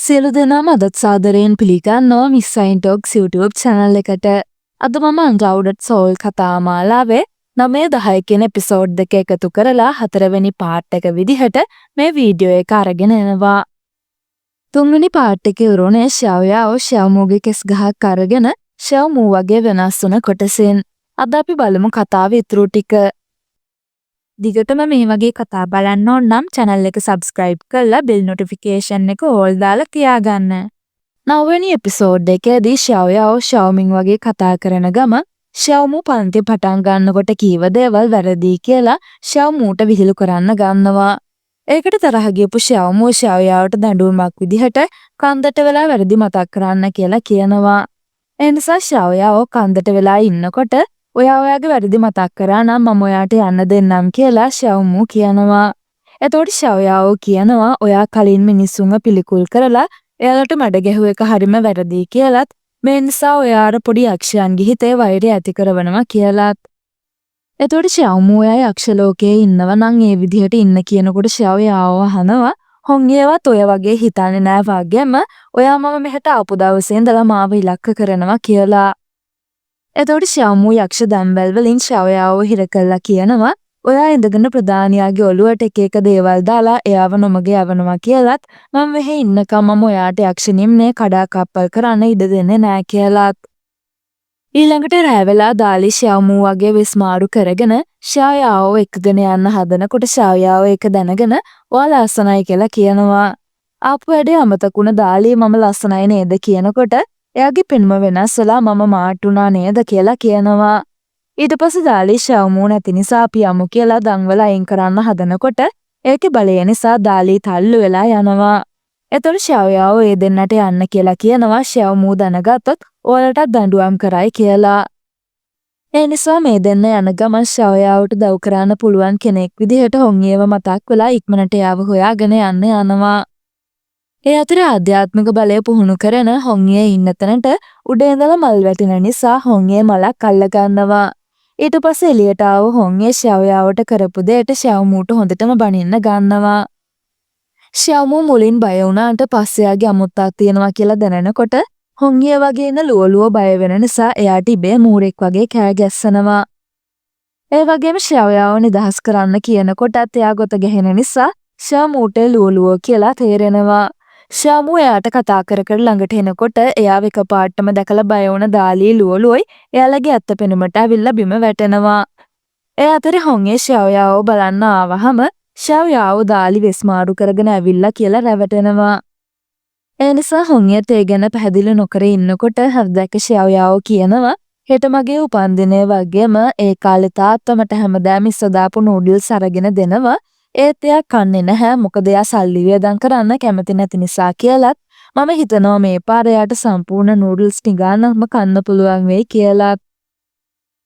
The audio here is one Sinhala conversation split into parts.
සියලු දෙනාම අදත් සාදරයෙන් පිළිගන්නවා Miss Saint Talks YouTube channel එකට. අද මම Unclouded Soul කතා මාලාවේ 9-10 කියන එපිසෝඩ් දෙක එකතු කරලා 4 වෙනි පාර්ට් එක විදිහට මේ වීඩියෝ එක අරගෙන එනවා. 3 වෙනි පාර්ට් එකේ උරුනේ ෂාවයාව ෂාවමූගේ කෙස් ගහක් අරගෙන ෂාවමූ වගේ වෙනස් වුණ කොටසෙන්. අද අපි බලමු කතාවේ ඉතුරු ටික. දිගටම මේ වගේ කතා බලන්න ඕන නම් channel එක subscribe කරලා bell notification එක all දාලා තියාගන්න. 9 වෙනි එපිසෝඩ් එකේදී ෂාවයාව ෂාවමින් වගේ කතා කරන ගම ෂාවමූ පන්ති පටන් ගන්නකොට කීව දේවල් වැරදි කියලා ෂාවමූට විහිළු කරන්න ගන්නවා. ඒකට තරහ ගියපු ෂාවමූ ෂාවයාවට දඬුවමක් විදිහට කන්දට වෙලා වැරදි මතක් කරන්න කියලා කියනවා. ඒ නිසා ෂාවයාව කන්දට වෙලා ඉන්නකොට ඔයාගේ වැරදි මතක් කරා නම් මම ඔයාට යන්න දෙන්නම් කියලා ෂාවමූ කියනවා. එතකොට ෂාවයාව කියනවා ඔයා කලින් මිනිස්සුන්ව පිළිකුල් කරලා එයාලට මඩ ගැහුව එක හරිම වැරදි කියලාත් මේ නිසා ඔයාට පොඩි යක්ෂයන්ගේ හිතේ වෛරය ඇති කරවනවා කියලාත්. එතකොට ෂාවමූ ඔයා යක්ෂ ලෝකයේ ඉන්නව නම් ඒ විදිහට ඉන්න කියනකොට ෂාවයාව අහනවා හොංගේවත් ඔය වගේ හිතන්නේ නෑ වගේම ඔයා මම මෙහෙට ආපු දවසේ ඉඳලා මාව ඉලක්ක කරනවා කියලා. එතකොට ෂාවමූ යක්ෂ දම්බැල් වලින් ෂාවයාව හිර කළා කියනවා ඔයා ඉඳගෙන ප්‍රධානියාගේ ඔළුවට එක එක දේවල් දාලා එයාව නොමග යවනවා කියලාත් මම මෙහෙ ඉන්නකම් මම ඔයාට යක්ෂණියම්නේ කඩාකප්පල් කරන්න ඉඩ දෙන්නේ නෑ කියලාත්. ඊළඟට රෑ වෙලා දාලි ෂාවමූ වගේ විස්මාරු කරගෙන ෂාවයාව එක්කගෙන යන්න හදනකොට ෂාවයාව ඒක දැනගෙන ඔයා ලස්සනයි කියලා කියනවා. ආපු වැඩේ අමතකුණ දාලි මම ලස්සනයි නේද කියනකොට එයාගේ පෙනුම වෙනස් වෙලා මම මාට්ටුනා නේද කියලා කියනවා. ඊට පස්සේ දාලි ෂාවමූ නැති නිසා අපි යමු කියලා දන්වල අයින් කරන්න හදනකොට ඒකේ බලය නිසා දාලි තල්ලු වෙලා යනවා. එතකොට ෂාවයාව ඒ දෙන්නට යන්න කියලා කියනවා ෂාවමූ දැනගත්තොත් ඔයාලටත් දඬුවම් කරයි කියලා. ඒ නිසා මේ දෙන්න යන ගමන් ෂාවයාවට දව් කරන්න පුළුවන් කෙනෙක් විදිහට හොංගියව මතක් වෙලා ඉක්මනට යාව හොයාගෙන යනවා. ඒ අතර ආධ්‍යාත්මික බලය පුහුණු කරන හොංගියේ ඉන්න තැනට උඩ ඉඳලා මල් වැටෙන නිසා හොංගියේ මලක් අල්ල ගන්නවා. ඊට පස්සේ එළියට ආව හොංගියේ ෂාවයාවට කරපු දෙයට ෂාවමූට හොඳටම බනින්න ගන්නවා. ෂාවමූ මුලින් බය වුණාට පස්සේ යාගේ අමුත්තක් තියෙනවා කියලා දැනෙනකොට හොංගිය වගේ ඉන්න ලුවලුව බය වෙන නිසා එයාට ඉබේ මූරෙක් වගේ කෑ ගැස්සනවා. ඒ වගේම ෂාවයාව නිදහස් කරන්න කියනකොටත් එයා ගොත ගැහෙන නිසා ෂාවමූට ලුවලුව කියලා තේරෙනවා. ෂාවමූ එයාට කතා කර කර ළඟට එනකොට එයාව එකපාරටම දැකලා බය වුණ දාලි ලුවලුවයි එයාලගේ අත්ත පෙනුමට ඇවිල්ලා බිම වැටෙනවා. ඒ අතරේ හොංගේ ෂාවයාව බලන්න ආවහම ෂාවයාව දාලි වෙස්මාරු කරගෙන ඇවිල්ලා කියලා රැවටෙනවා. ඒ නිසා හොංගියට ඒ ගැන පැහැදිලි නොකර ඉන්නකොට හර්දක ෂාවයාව කියනවා හෙට මගේ උපන්දිනය වගේම ඒ කාලේ තාත්තා මට හැමදාම ඉස්සදාපු නූඩල්ස් අරගෙන දෙනවා. ඒත් එයා කන්නේ නැහැ මොකද එයා සල්ලි වියදම් කරන්න කැමති නැති නිසා කියලාත් මම හිතනවා මේ පාර එයාට සම්පූර්ණ නූඩල්ස් ටිකක් කන්න පුළුවන් වෙයි කියලා.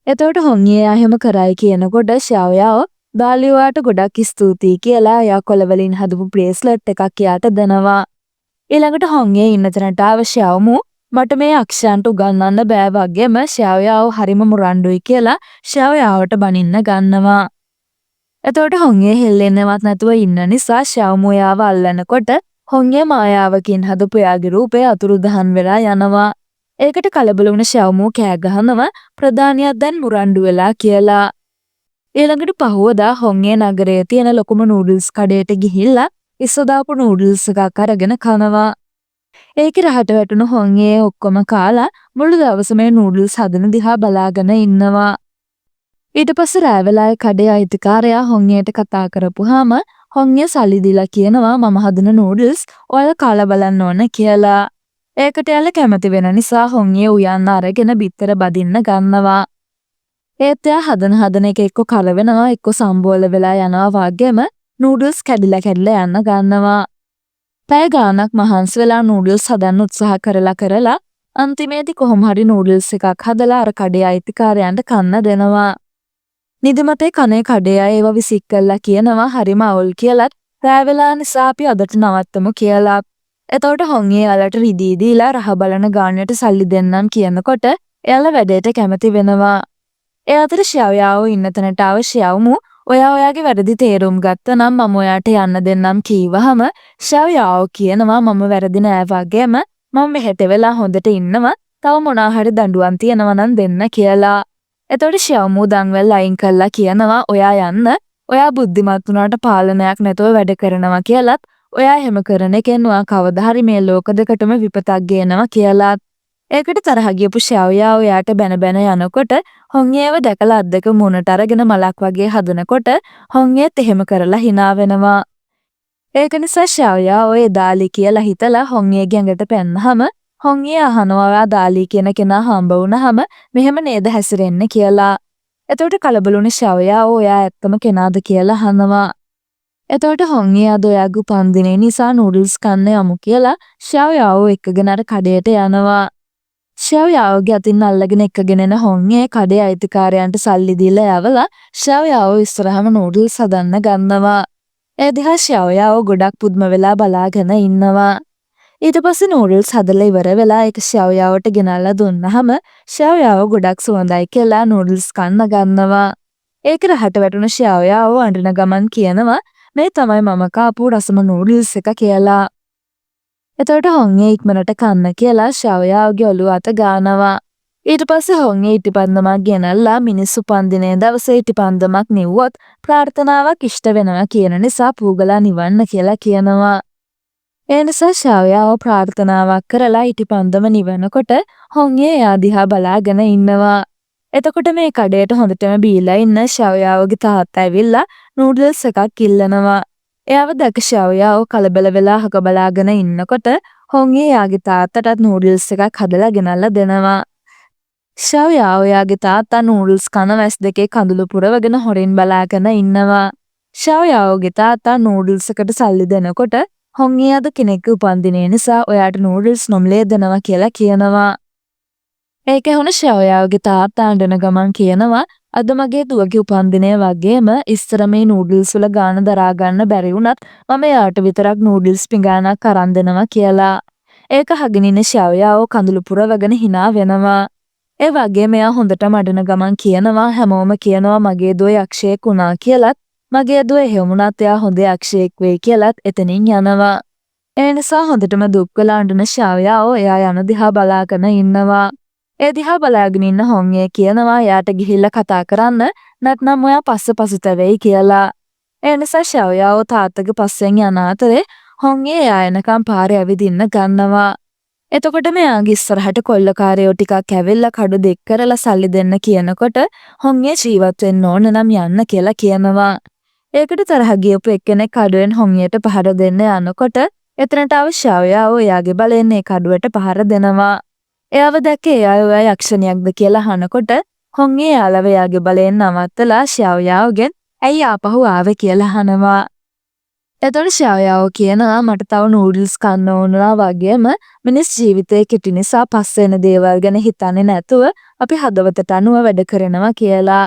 එතකොට හොංගිය එහෙම කරයි කියනකොට ෂාවයාව දාලිවාට ගොඩක් ස්තුතියි කියලා එයා කොළ වලින් හදපු බ්‍රේස්ලට් එකක් එයාට දෙනවා. ඊළඟට හොංගිය ඉන්න තැනට ආව ෂාවමූ මට මේ අක්ෂයන්ට උගන්වන්න බෑ වගේම ෂාවයාව හරිම මුරණ්ඩුයි කියලා ෂාවයාවට බනින්න ගන්නවා. එතකොට හොංගේ හෙල්ලෙන්නවත් නැතුව ඉන්න නිසා ෂාවමූ එයාව අල්ලනකොට හොංගේ මායාවකින් හදපු එයාගේ රූපය අතුරුදහන් වෙලා යනවා. ඒකට කලබල වුණ ෂාවමූ කෑ ගහනවා ප්‍රධානියක් දැන් මුරණ්ඩු වෙලා කියලා. ඊළඟට පහුවදා හොංගේ නගරයේ තියෙන ලොකුම නූඩල්ස් කඩේට ගිහිල්ලා ඉස්සදාපු නූඩල්ස් එකක් අරගෙන කනවා. ඒකේ රහට වැටුණු හොංගේ ඔක්කොම කාලා මුළු දවසම මේ නූඩල්ස් හදන දිහා බලාගෙන ඉන්නවා. ඊට පස්සේ රෑ වෙලාවේ කඩේ අයිතිකාරයා හොංගියට කතා කරපුවාම හොංගිය සල්ලි දීලා කියනවා මම හදන නූඩල්ස් ඔයාලා කාලා බලන්න ඕන කියලා. ඒකට එයාලා කැමති වෙන නිසා හොංගිය උයන්න අරගෙන බිත්තර බදින්න ගන්නවා. ඒත් එයා හදන එක එක්ක කල වෙනවා එක්ක සම්බෝල වෙලා යනවා වගේම නූඩල්ස් කැඩිලා යන්න ගන්නවා. පැය ගාණක් මහන්සි වෙලා නූඩල්ස් හදන්න උත්සාහ කරලා අන්තිමේදී කොහොම හරි නූඩල්ස් එකක් හදලා අර කඩේ අයිතිකාරයන්ට කන්න දෙනවා. නිදිමතේ කනේ කඩේ අය ඒව විසික් කළා කියනවා හරිම අවුල් කියලාත් රෑ වෙලා නිසා අපි අදට නවත්තමු කියලා. එතකොට හොංගේ යාලට රිදී දීලා රහ බලන ගානට සල්ලි දෙන්නම් කියනකොට එයාලා වැඩේට කැමති වෙනවා. ඒ අතර ෂාවයාව ඉන්න තැනට ආව ෂාවමූ ඔයා ඔයාගේ වැරදි තේරුම් ගත්තනම් මම ඔයාට යන්න දෙන්නම් කීවහම ෂාවයාව කියනවා මම වැරදි නෑ වගේම මම මෙහෙට වෙලා හොඳට ඉන්නවා. තව මොනා හරි දඬුවම් තියනවා නම් දෙන්න කියලා. එතකොට ෂාවමු දන්වැල් අයින් කළා කියනවා ඔයා යන්න. ඔයා බුද්ධිමත් වුණාට පාලනයක් නැතුව වැඩ කරනවා කියලත් ඔයා එහෙම කරන එකෙන් ඔයා කවදා හරි මේ ලෝක දෙකටම විපතක් ගේනවා කියලා. ඒකට තරහ ගියපු ෂාවයා ඔයාට බැන බැන යනකොට හොංගේව දැකලා අද්දක මුණට අරගෙන මලක් වගේ හදනකොට හොංගේත් එහෙම කරලා hina වෙනවා. ඒක නිසා ෂාවයා ඔය දාලි කියලා හිතලා හොංගේගේ ඇඟට පැන්නහම හොංගේ අහනවා ඔයා දාලි කියන කෙනා හම්බ වුණාම මෙහෙම නේද හැසිරෙන්නේ කියලා. එතකොට කලබලුනේ ෂාවයා ඔයා ඇත්තම කෙනාද කියලා අහනවා. එතකොට හොංගේ අද ඔයාගේ උපන්දිනේ නිසා නූඩල්ස් කන්න යමු කියලා ෂාවයාව එක්කගෙන අර කඩේට යනවා. ෂාවයාවගේ අතින් අල්ලගෙන එක්කගෙන එන හොංගේ කඩේ අයිතිකාරයන්ට සල්ලි දීලා යවලා ෂාවයාව ඉස්සරහම නූඩල්ස් හදන්න ගන්නවා. ඒ දිහා ෂාවයාව ගොඩක් පුදුම වෙලා බලාගෙන ඉන්නවා. ඊට පස්සේ නූඩල්ස් හදලා ඉවර වෙලා ඒක ෂාවයාවට ගෙනල්ලා දුන්නාම ෂාවයාව ගොඩක් සුවඳයි කියලා නූඩල්ස් කන්න ගන්නවා. ඒක රහට වැටුණ ෂාවයාව අඬන ගමන් කියනවා මේ තමයි මම කාපු රසම නූඩල්ස් එක කියලා. එතකොට හොංගේ ඉක්මනට කන්න කියලා ෂාවයාවගේ ඔළුව අත ගානවා. ඊට පස්සේ හොංගේ ඉටිපන්දමක් ගෙනල්ලා මිනිස්සු උපන්දිනේ දවසේ ඉටිපන්දමක් නිව්වොත් ප්‍රාර්ථනාවක් ඉෂ්ට වෙනවා කියන නිසා පූගලා නිවන්න කියලා කියනවා. ඒ නිසා ෂාවයාව ප්‍රාර්ථනාවක් කරලා ඉටිපන්දම නිවනකොට හොංගේ එයා දිහා බලාගෙන ඉන්නවා. එතකොට මේ කඩේට හොඳටම බීලා ඉන්න ෂාවයාවගේ තාත්තා ඇවිල්ලා නූඩල්ස් එකක් ඉල්ලනවා. එයාව දැක ෂාවයාව කලබල වෙලා හක බලාගෙන ඉන්නකොට හොංගේ එයාගේ තාත්තටත් නූඩල්ස් එකක් හදලා ගෙනල්ලා දෙනවා. ෂාවයාව එයාගේ තාත්තා නූඩල්ස් කන වැස් දෙකේ කඳුළු පුරවගෙන හොරෙන් බලාගෙන ඉන්නවා. ෂාවයාවගේ තාත්තා නූඩල්ස් එකට සල්ලි දෙනකොට හොංගේ අද කෙනෙක්ගේ උපන්දිනේ නිසා ඔයාට නූඩල්ස් නොමිලේ දෙනවා කියලා කියනවා. ඒක ඇහුණ ෂාවයාවගේ තාත්තා අඬන ගමන් කියනවා අද මගේ දුවගේ උපන්දිනය වගේම ඉස්සර මේ නූඩල්ස් වල ගාන දරා ගන්න බැරි වුණත් මම එයාට විතරක් නූඩල්ස් පිඟානක් අරන් දෙනවා කියලා. ඒක අහගෙන ඉන්න ෂාවයාව කඳුළු පුරවගෙන hina වෙනවා. ඒ වගේම එයා හොඳටම අඬන ගමන් කියනවා හැමෝම කියනවා මගේ දුව යක්ෂයෙක් වුණා කියලත් මගේ දුව එහෙම වුණත් එයා හොඳ යක්ෂයෙක් වෙයි කියලත් එතනින් යනවා. ඒ නිසා හොඳටම දුක් වෙලා අඬන ෂාවයාව එයා යන දිහා බලාගෙන ඉන්නවා. ඒ දිහා බලාගෙන ඉන්න හොංගේ කියනවා එයාට ගිහිල්ලා කතා කරන්න නැත්නම් ඔයා පස්සෙ කියලා. ඒ නිසා ෂාවයාව තාත්තගේ පස්සෙන් යන අතරේ හොංගේ එයා එනකම් පාරේ ඇවිදින්න ගන්නවා. එතකොට මෙයාගේ ඉස්සරහට කොල්ලකාරයෝ ටිකක් ඇවිල්ලා කඩු දෙක් කරලා සල්ලි දෙන්න කියනකොට හොංගේ ජීවත් වෙන්න ඕන නම් යන්න කියලා කියනවා. ඒකට තරහ ගියපු එක්කෙනෙක් කඩුවෙන් හොංගේට පහර දෙන්න යනකොට එතනට ආව ෂාවයාව එයාගේ බලෙන් ඒ කඩුවට පහර දෙනවා. එයාව දැක්කේ එයා යක්ෂණියක්ද කියලා අහනකොට හොංගේ යාළුව එයාගේ බලෙන් නවත්තලා ෂාවයාවගෙන් ඇයි ආපහු ආවේ කියලා අහනවා. එතකොට ෂාවයාව කියනවා මට තව නූඩල්ස් කන්න ඕනවා වගේම මිනිස් ජීවිතේ කෙටි නිසා පස්සේ එන දේවල් ගැන හිතන්නේ නැතුව අපි හදවතට අනුව වැඩ කරනවා කියලා.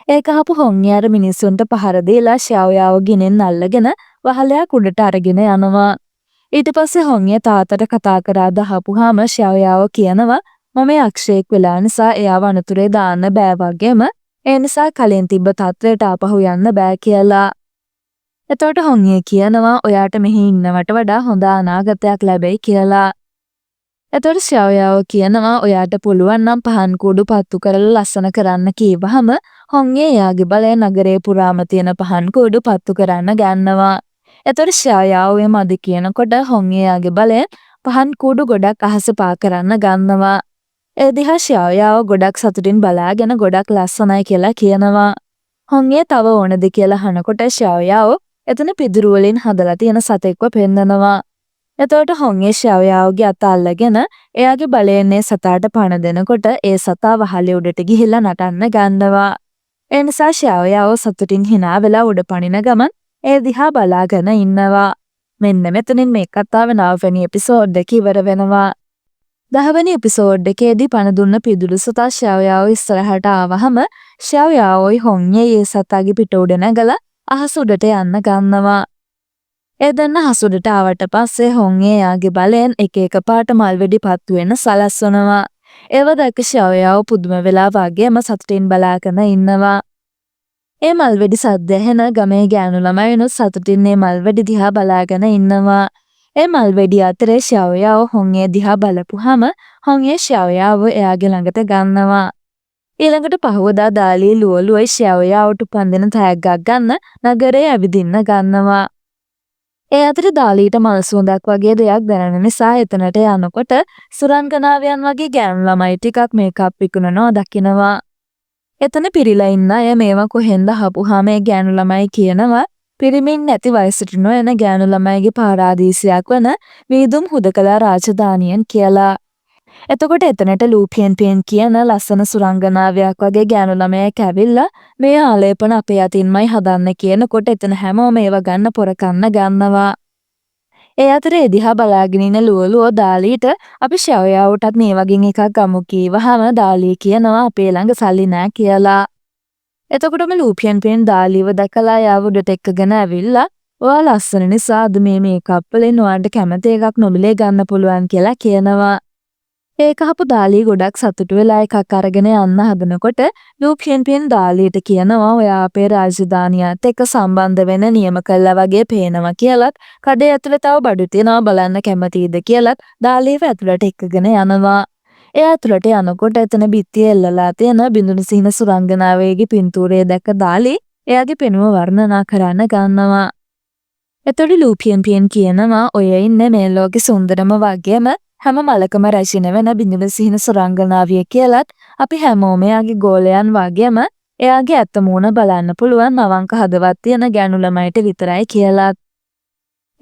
ඒක අහපු හොංගේ අර මිනිස්සුන්ට පහර දීලා ෂාවයාව ගිනෙන් අල්ලගෙන වහලයක් උඩට අරගෙන යනවා. ඊට පස්සේ හොංගේ තාත්තට කතා කරා දහපුවාම ෂාවයාව කියනවා මම යක්ෂයෙක් වෙලා නිසා එයාව අනතුරේ දාන්න බෑ වගේම ඒ නිසා කලින් තිබ්බ තත්ත්වයට ආපහු යන්න බෑ කියලා. එතකොට හොංගේ කියනවා ඔයාට මෙහි ඉන්නවට වඩා හොඳ අනාගතයක් ලැබෙයි කියලා. එතකොට ෂාවයාව කියනවා ඔයාට පුළුවන් නම් පහන් කූඩු පත්තු කරලා ලස්සන කරන්න කීවහම හොංගේ එයාගේ බලය නගරේ පුරාම තියෙන පහන් කූඩු පත්තු කරන්න ගන්නවා. එතකොට ෂාවයාව එම අද කියනකොට හොංගේ එයාගේ බලයෙන් පහන් කූඩු ගොඩක් අහස පා කරන්න ගන්නවා. ඒ දිහා ෂාවයාව ගොඩක් සතුටින් බලාගෙන ගොඩක් ලස්සනයි කියලා කියනවා. හොංගේ තව ඕනද කියලා අහනකොට ෂාවයාව එතන පිදුරු වලින් හදලා තියෙන සතෙක්ව පෙන්නනවා. එතකොට හොංගේ ෂාවයාවගේ අත අල්ලගෙන එයාගේ බලයෙන් ඒ සතාට පණ දෙනකොට ඒ සතා වහලේ උඩට ගිහිල්ලා නටන්න ගන්නවා. ඒ නිසා ෂාවයාව සතුටින් hina වෙලා උඩ පනින ගමන් ඒ දිහා බලාගෙන ඉන්නවා. මෙන්න මෙතනින් මේ කතාව 9 වෙනි එපිසෝඩ් එක ඉවර වෙනවා. 10 වෙනි එපිසෝඩ් එකේදී පණ දුන්න පිදුරු සතා ෂාවයාව ඉස්සරහට ආවහම ෂාවයාවයි හොංගේ ඒ සතාගේ පිට උඩ නැගලා අහස උඩට යන්න ගන්නවා. ඒ දෙන්න අහස උඩට ආවට පස්සේ හොංගේ එයාගේ බලයෙන් එක එක පාට මල් වෙඩි පත්තු වෙන සලස්වනවා. ඒව දැක ෂාවයාව පුදුම වෙලා වගේම සතුටින් බලාගෙන ඉන්නවා. ඒ මල්වැඩි සද්ද ඇහෙන ගමේ ගෑනු ළමයිනුත් සතුටින් මේ මල්වැඩි දිහා බලාගෙන ඉන්නවා. ඒ මල්වැඩි අතරේ ෂාවයාව හොංගේ දිහා බලපුහම හොංගේ ෂාවයාව එයාගේ ළඟට ගන්නවා. ඊළඟට පහුවදා දාලී ලුවලුවයි ෂාවයාවට උපන්දින තෑග්ගක් ගන්න නගරේ ඇවිදින්න ගන්නවා. ඒ අතර දාලීට මල් සුවඳක් වගේ දෙයක් දැනෙන නිසා එතනට යනකොට සුරංගනාවියන් වගේ ගෑනු ළමයි ටිකක් මේකප් විකුණනවා දකිනවා. එතන පිරිලා ඉන්න අය මේවා කොහෙන්ද අහපුවාම ඒ ගෑනු ළමයි කියනවා පිරිමින් නැති වයසට නොයන ගෑනු ළමයිගේ පාරාදීසයක් වන වීදුම් හුදකලා රාජධානියෙන් කියලා. එතකොට එතනට ලූපියන් පියන් කියන ලස්සන සුරංගනාවියක් වගේ ගෑනු ළමයෙක් ඇවිල්ලා මේ ආලේපන අපේ අතින්මයි හදන්න කියනකොට එතන හැමෝම ඒව ගන්න පොර කන්න ගන්නවා. ඒ අතරේ එදිහා බලාගෙන ඉන්න ලුවලුවෝ දාලීට අපි ෂාවයාවටත් මේ වගේ එකක් ගමු කීවහම දාලී කියනවා අපේ ළඟ සල්ලි නෑ කියලා. එතකොටම ලූපියන් පියන් දාලීව දැකලා යාව උඩට එක්කගෙන ඇවිල්ලා ඔයා ලස්සන නිසා අද මේ මේකප් වලින් ඔයාලට කැමති එකක් නොමිලේ ගන්න පුළුවන් කියලා කියනවා. ඒක අහපු දාලී ගොඩක් සතුටු වෙලා එකක් අරගෙන යන්න හදනකොට ලූපියන් පියන් දාලීට කියනවා ඔයා අපේ රාජධානියත් එක්ක සම්බන්ධ වෙන නියම කළා වගේ පේනවා කියලත් කඩේ ඇතුලේ තව බඩු තියනවා බලන්න කැමතිද කියලත් දාලීව ඇතුලට එක්කගෙන යනවා. එයා ඇතුලට යනකොට එතන බිත්තියේ එල්ලලා තියෙන බිඳුනු සිහින සුරංගනාවේගේ පින්තූරය දැක්ක දාලී එයාගේ පෙනුම වර්ණනා කරන්න ගන්නවා. එතකොට ලූපියන් පියන් කියනවා ඔය ඉන්නේ මේ ලෝකේ සුන්දරම වගේම හැම මලකම රැසින වෙන බිඳුනු සිහින සුරංගනාවිය කියලත් අපි හැමෝම එයාගේ ගෝලයන් වගේම එයාගේ ඇත්ත මූණ බලන්න පුළුවන් අවංක හදවත් තියෙන ගෑනු ළමයිට විතරයි කියලත්.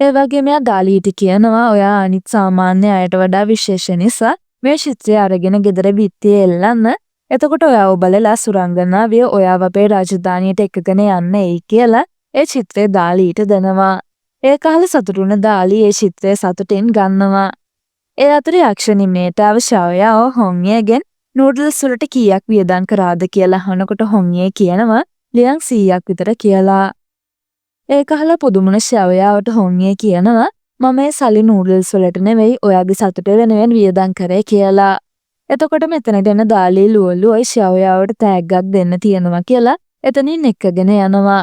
ඒ වගේම එයා දාලීට කියනවා ඔයා අනිත් සාමාන්‍ය අයට වඩා විශේෂ නිසා මේ චිත්‍රය අරගෙන ගෙදර බිත්තියේ එල්ලන්න. එතකොට ඔයාව බලලා සුරංගනාවිය ඔයාව අපේ රාජධානියට එක්කගෙන යන්න එයි කියලා ඒ චිත්‍රය දාලීට දෙනවා. ඒක අහලා සතුටුන දාලී ඒ චිත්‍රය සතුටින් ගන්නවා. ඒ අතර යක්ෂණිමේට ෂාවයාව හොංයේගෙන් නූඩල්ස් වලට කීයක් වියදම් කරාද කියලා අහනකොට හොංයේ කියනවා ලියන් 100ක් විතර කියලා. ඒක අහලා පුදුමන ෂාවයාවට හොංයේ කියනවා මම මේ සල්ලි නූඩල්ස් වලට නෙවෙයි ඔයාගේ සතුට වෙනුවෙන් වියදම් කරේ කියලා. එතකොට මෙතනට එන දාලී ලුවලුවයි ෂාවයාවට තෑග්ගක් දෙන්න තියෙනවා කියලා එතනින් එක්කගෙන යනවා.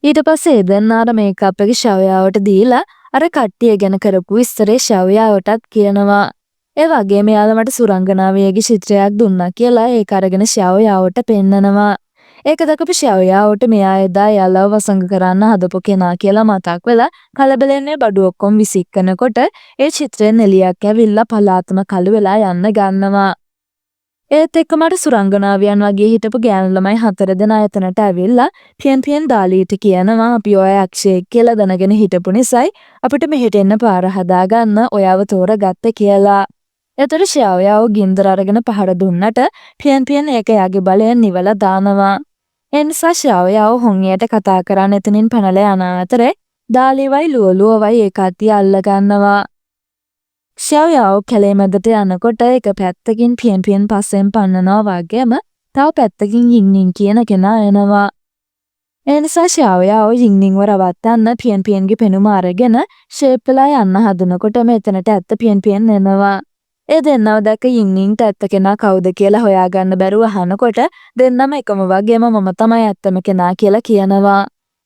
ඊට පස්සේ එදෙනාට මේකප් එක ෂාවයාවට දීලා අර කට්ටිය ගැන කරපු විස්තරේ ෂාවයාවටත් කියනවා. ඒ වගේම යාළුවා මට සුරංගනාවියගේ චිත්‍රයක් දුන්නා කියලා ඒක අරගෙන ෂාවයාවට පෙන්නනවා. ඒක දැකපු ෂාවයාවට මෙයා එදා යාළුව වසඟ කරන්න හදපු කෙනා කියලා මතක් වෙලා කලබලෙන්නේ බඩු ඔක්කොම විසිකනකොට ඒ චිත්‍රයෙන් එලියක් ඇවිල්ලා පලාතම කළු වෙලා යන්න ගන්නවා. ඒත් එක්කමට සුරංගනාවියන් වගේ හිටපු ගෑනු ළමයි 4 දෙනා එතනට ඇවිල්ලා පියන් දාලීට කියනවා අපි ඔය යක්ෂයෙක් කියලා දැනගෙන හිටපු නිසායි අපිට මෙහෙට එන්න පාර හදාගන්න ඔයාව තෝරගත්ත කියලා. එතකොට ෂාවයාව ගින්දර අරගෙන පහර දුන්නට පියන් ඒක යාගේ බලයෙන් නිවලා දානවා. ඒ නිසා ෂාවයාව හොංයට කතා කරන්න එතනින් පැනලා යන අතරේ දාලීවයි ලුවලුවවයි ඒ කට්ටිය අල්ල ගන්නවා. ෂාවයාව කැලේ මැදට යනකොට එක පැත්තකින් පියන් පස්සෙන් පන්නනවා වගේම තව පැත්තකින් යින්නින් කියන කෙනා එනවා. ඒ නිසා ෂාවයාව යින්නින්ව රවට්ටන්න පියන්ගේ පෙනුම අරගෙන ෂේප් වෙලා යන්න හදනකොට මෙතනට ඇත්ත පියන් එනවා. ඒ දෙන්නව දැක යින්නින්ට ඇත්ත කෙනා කවුද කියලා හොයාගන්න බැරුව අහනකොට දෙන්නම එකම වගේම මම තමයි ඇත්තම කෙනා කියලා කියනවා.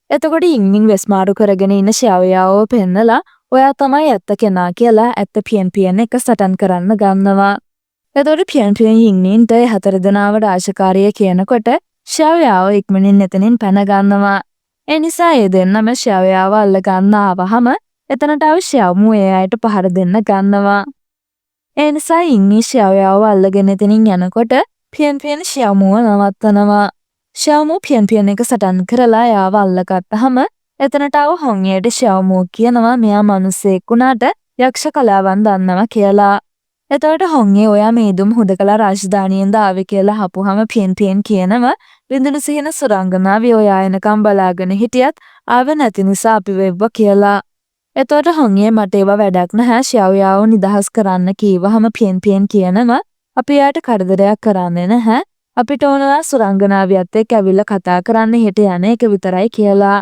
එතකොට යින්නින් වෙස්මාරු කරගෙන ඉන්න ෂාවයාව පෙන්නලා ඔයා තමයි ඇත්ත කෙනා කියලා ඇත්ත පියන් එක සටන් කරන්න ගන්නවා. එතකොට පියන් යින්නින්ට 4 දෙනාව රාජකාරිය කියනකොට ෂාවයාව ඉක්මනින් එතනින් පැන ගන්නවා. ඒ නිසා ඒ දෙන්නම ෂාවයාව අල්ල ගන්න ආවහම එතනට ආව ෂාවමු ඒ අයට පහර දෙන්න ගන්නවා. ඒ නිසා ඉන්නි ෂාවයාව අල්ලගෙන එතනින් යනකොට පියන් ෂාවමුව නවත්තනවා. ෂාවමු පියන් එක සටන් කරලා යාව අල්ලගත්තහම එතනට ආව හොංයට ෂාවමු කියනවා මෙයා මිනිස්සෙක් වුණාට යක්ෂ කලාවන් දන්නවා කියලා. එතකොට හොංගේ ඔයා මේදුම් හුදකලා රාජධානියෙන්ද ආවේ කියලා අහපුවම පියන් කියනවා බින්දුනු සිහින සුරංගනාවිය ඔයා එනකම් බලාගෙන හිටියත් ආව නැති නිසා අපි වෙව්වා කියලා. එතකොට හොංගේ මට ඒව වැඩක් නැහැ ෂාවයාව නිදහස් කරන්න කීවහම පියන් කියනවා අපි යාට කරදරයක් කරන්නේ නැහැ. අපිට ඕනවා සුරංගනාවියත් එක්ක ඇවිල්ලා කතා කරන්න හෙට යන එක විතරයි කියලා.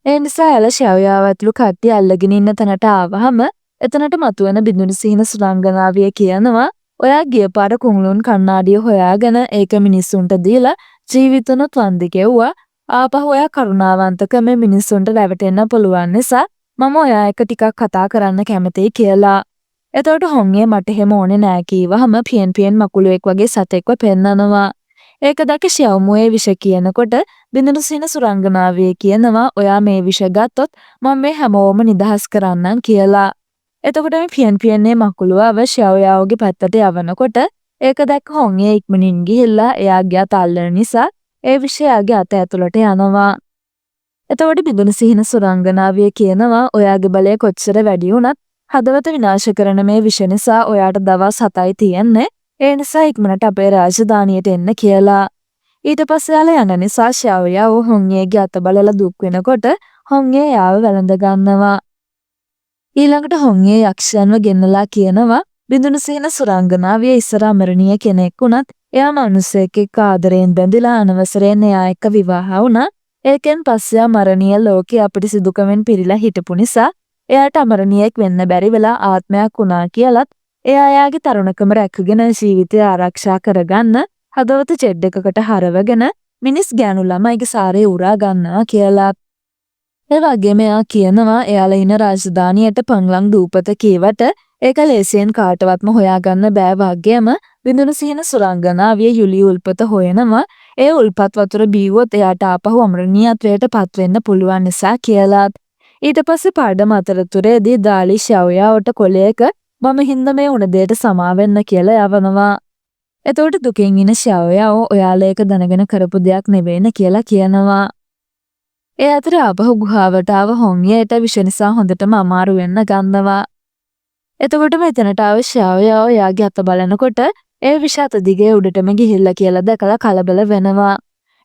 ඒ නිසා එල ෂාවයාව ඇතුළු කට්ටිය අල්ලගෙන ඉන්න තැනට ආවහම එතනට මතුවෙන බිඳුනු සිහින සුරංගනාවිය කියනවා ඔයා ගිය පාර කුංලුන් කණ්ණාඩිය හොයාගෙන ඒක මිනිස්සුන්ට දීලා ජීවිතනොත් වන්දි කෙව්වා. ආපහු ඔයා කරුණාවන්තකම මිනිස්සුන්ට රැවටෙන්න පුළුවන් නිසා මම ඔයා එක ටිකක් කතා කරන්න කැමතියි කියලා. එතකොට හොංගේ මට එහෙම ඕනේ නෑ කීවහම පියෙන් පියෙන් මකුලුවෙක් වගේ සතෙක්ව පෙන්නනවා. ඒක දැක ෂයවුමුවේ විෂ කියනකොට බිඳුණු සින සුරංගනාවිය කියනවා ඔයා මේ විෂ ගත්තොත් මම මේ හැමෝම නිදහස් කරන්නම් කියලා. එතකොට මේ පියෙන් පියන්නේ මකුලුවව ෂයවයාවගේ පැත්තට යවනකොට ඒක දැක්ක හොංගේ ඉක්මනින් ගිහිල්ලා එයාගේ අත අල්ලන නිසා ඒ විෂය එයාගේ අත ඇතුළට යනවා. එතකොට බිඳුණු සිහින සුරංගනාවිය කියනවා ඔයාගේ බලය කොච්චර වැඩි වුණත් හදවත විනාශ කරන මේ විෂ නිසා ඔයාට දවස් 7යි තියෙන්නේ. ඒ නිසා ඉක්මනට අපේ රාජධානියට එන්න කියලා. ඊට පස්සේ යාලා යන නිසා ෂාවයාව හොංගේගේ අත බලලා දුක් වෙනකොට හොංගේ යාව වැළඳ ගන්නවා. ඊළඟට හොංගේ යක්ෂයන්ව ගෙන්නලා කියනවා බිඳුණු සිහින සුරංගනාවිය ඉස්සර අමරණීය කෙනෙක් වුණත් එයා මිනිසෙක් එක්ක ආදරයෙන් බැඳිලා අනවසරයෙන් එයා එක්ක විවාහ වුණා. ඒකෙන් පස්සේ මරණීය ලෝකේ අපිට සිදුකමෙන් පිරීලා හිටපු නිසා එයාට අමරණීයෙක් වෙන්න බැරි වෙලා ආත්මයක් වුණා කියලත් එයා එයාගේ තරුණකම රැකගෙන ජීවිතය ආරක්ෂා කරගන්න හදවත ජෙඩ් එකකට හරවගෙන මිනිස් ගෑනු ළමයිගේ සාරේ උරා ගන්නවා කියලා. ඒ වගේම එයා කියනවා එයාලා ඉන රාජධානියට පංලං දූපත කීවට ඒක ලේසියෙන් කාටවත්ම හොයාගන්න බෑ වගේම බිඳුණු සිහින සුරංගනාවිය යුලි උල්පත හොයනවා. ඒ උල්පත් වතුර බීවොත් එයාට ආපහු අමරණීයත්වයට පත් වෙන්න පුළුවන් නිසා කියලා. ඊට පස්සේ පාඩම අතරතුරේදී දාලි ෂවයාවට කොලයක මම හින්දා මේ උණ දෙයට සමා වෙන්න කියලා යවනවා. එතකොට දුකින් ඉන ෂවයාව ඔයාලා ඒක දැනගෙන කරපු දෙයක් නෙවෙයින කියලා කියනවා. ඒ අතර ආපහු ගුහාවට ආව හොංගයට විෂ නිසා හොඳටම අමාරු වෙන්න ගන්නවා. එතකොට මෙතනට ආව ෂවයාව එයාගේ අත බලනකොට ඒ විෂ අත දිගේ උඩටම ගිහිල්ලා කියලා දැකලා කලබල වෙනවා.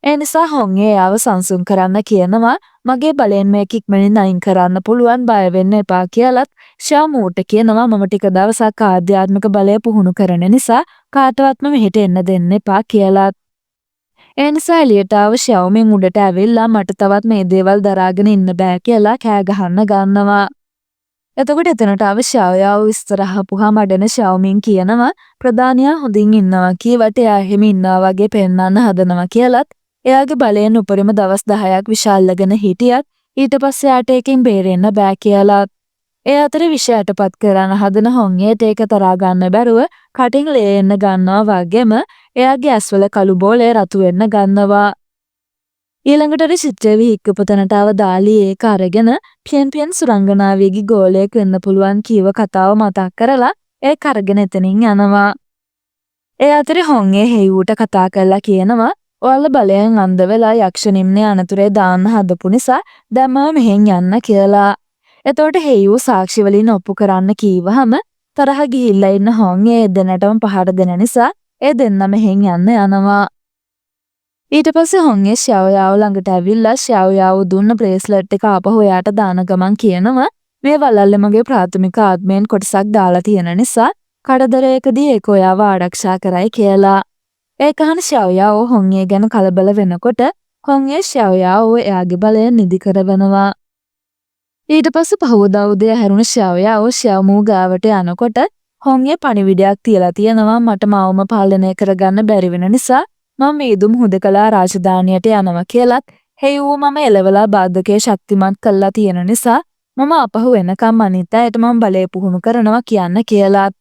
ඒ නිසා හොංගේ එයාව සංසුන් කරන්න කියනවා. මගේ බලෙන් මේක ඉක්මනින් අයින් කරන්න පුළුවන් බය වෙන්න එපා කියලත් ෂාමූට කියනවා මම ටික දවසක් ආධ්‍යාත්මික බලය පුහුණු කරන නිසා කාටවත්ම මෙහෙට එන්න දෙන්න එපා කියලත්. ඒ නිසා එළියට ආව ෂාවුමින් උඩට ඇවිල්ලා මට තවත් මේ දේවල් දරාගෙන ඉන්න බෑ කියලා කෑ ගහන්න ගන්නවා. එතකොට එතනට ආව ෂාවයාව විස්තර අහපුවා මඩන ෂාවුමින් කියනවා ප්‍රධානියා හොඳින් ඉන්නවා කීවට එයා එහෙම ඉන්නවා වගේ පෙන්නන්න හදනවා කියලත් එයාගේ බලයෙන් උපරිම දවස් 10ක් විශාල්ලගෙන හිටියත් ඊට පස්සේ යාට එකෙන් බේරෙන්න බෑ කියලා. ඒ අතරේ විෂයටපත් කරන හදන හොංගේට ඒක තරහා ගන්න බැරුව කටින් ලේ එන්න ගන්නවා වගේම එයාගේ ඇස්වල කළු බෝලේ රතු වෙන්න ගන්නවා. ඊළඟට චිත්‍රයේ හික්කපු තැනට ආව දාලි ඒක අරගෙන පියන් පියන් සුරංගනාවියගේ ගෝලයක් වෙන්න පුළුවන් කීව කතාව මතක් කරලා ඒක අරගෙන එතනින් යනවා. ඒ අතරේ හොංගේ හේවුට කතා කරලා කියනවා ඔයාලා බලයෙන් අන්ධ වෙලා යක්ෂ නිම්නේ අනතුරේ දාන්න හදපු නිසා දැම්මම මෙහෙන් යන්න කියලා. එතකොට හේයු සාක්ෂි වලින් ඔප්පු කරන්න කීවහම තරහ ගිහිල්ලා ඉන්න හොංගේ දෙන්නටම පහර දෙන නිසා ඒ දෙන්න මෙහෙන් යන්න යනවා. ඊට පස්සේ හොංගේ ෂාවයාව ළඟට ඇවිල්ලා ෂාවයාව දුන්න බ්‍රේස්ලට් එක ආපහු එයාට දාන ගමන් කියනවා මේ වලල්ලේ මගේ ප්‍රාථමික ආත්මයෙන් කොටසක් දාලා තියෙන නිසා කඩදරයකදී ඒක ඔයාව ආරක්ෂා කරයි කියලා. ඒක අහන ෂාවයාව හොංගේ ගැන කලබල වෙනකොට හොංගේ ෂාවයාව එයාගේ බලය නිදි කරවනවා. ඊට පස්සේ පහවදා උදේ හැරුණ ෂාවයාව ෂාවමූ ගාවට යනකොට හොංගේ පණිවිඩයක් තියලා තියෙනවා මට මාවම පාලනය කරගන්න බැරි වෙන නිසා මම මේදුම් හුදකලා රාජධානියට යනවා කියලත් හේයුව මම එලවලා බාධකයේ ශක්තිමත් කළා තියෙන නිසා මම අපහු වෙනකම් අනිත් අයට මම බලය පුහුණු කරනවා කියන්න කියලාත්.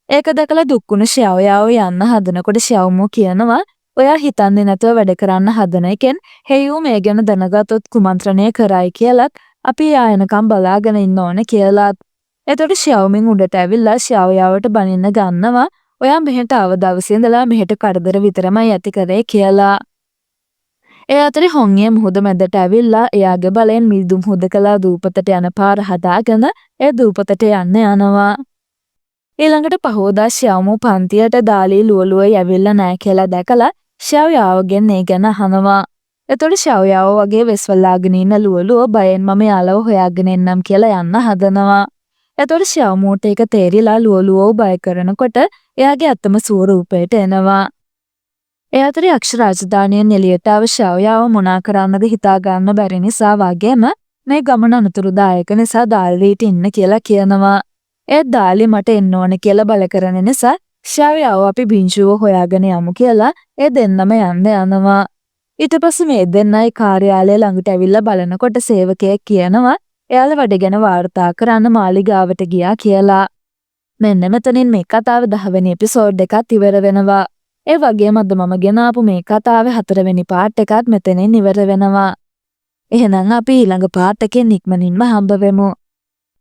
ඒක දැකලා දුක්ුණ ෂාවයාව යන්න හදනකොට ෂාවමෝ කියනවා ඔයා හිතන්නේ නැතුව වැඩ කරන්න හදන එකෙන් හේයු මේ ගැන දැනගත්තොත් කුමන්ත්‍රණය කරයි කියලත් අපි ආයනකම් බලාගෙන ඉන්න ඕන කියලාත්. එතකොට ෂාවමින් උඩට ඇවිල්ලා ෂාවයාවට බනින්න ගන්නවා ඔයා මෙහෙට ආව දවසේ ඉඳලා මෙහෙට කරදර විතරමයි ඇති කරේ කියලා. ඒ අතරේ හොංගේ මුහුද මැදට ඇවිල්ලා එයාගේ බලෙන් මිදුම් හුදකලා දූපතට යන පාර හදාගෙන ඒ දූපතට යන්න යනවා. ඊළඟට පහෝදා ෂාවමු පන්තියට දාලී ලුවලුව යවිල්ලා නැහැ කියලා දැකලා ෂාවයාවගෙන් ඒ ගැන අහනවා. එතකොට ෂාවයාව වගේ වෙස්වලාගෙන ඉන්න ලුවලුව බයෙන් මම යාළුව හොයාගෙන එන්නම් කියලා යන්න හදනවා. එතකොට ෂාවමුට ඒක තේරිලා ලුවලුවව බය කරනකොට එයාගේ අතම සූරූපයට එනවා. ඒ අතරේ යක්ෂ රාජධානියෙන් එළියට ආව ෂාවයාව මොනා කරන්නද හිතා ගන්න බැරි නිසා වගේම මේ ගමන අනතුරුදායක නිසා දාලිට ඉන්න කියලා කියනවා. ඒත් දාලි මට එන්න ඕන කියලා බල කරන නිසා ෂාවියාව අපි බිංචුව හොයාගෙන යමු කියලා ඒ දෙන්නම යනවා. ඊට පස්සේ මේ දෙන්නයි කාර්යාලය ළඟට ඇවිල්ලා බලනකොට සේවකයෙක් කියනවා එයාලා වැඩ ගැන වාර්තා කරන්න මාලිගාවට ගියා කියලා. මෙන්න මෙතනින් මේ කතාවේ 10 වෙනි එපිසෝඩ් එකත් ඉවර වෙනවා. ඒ වගේම අද මම ගෙනාපු මේ කතාවේ 4 වෙනි පාර්ට් එකත් මෙතනින් ඉවර වෙනවා. එහෙනම් අපි ඊළඟ පාර්ට් එකෙන් ඉක්මනින්ම හම්බ වෙමු.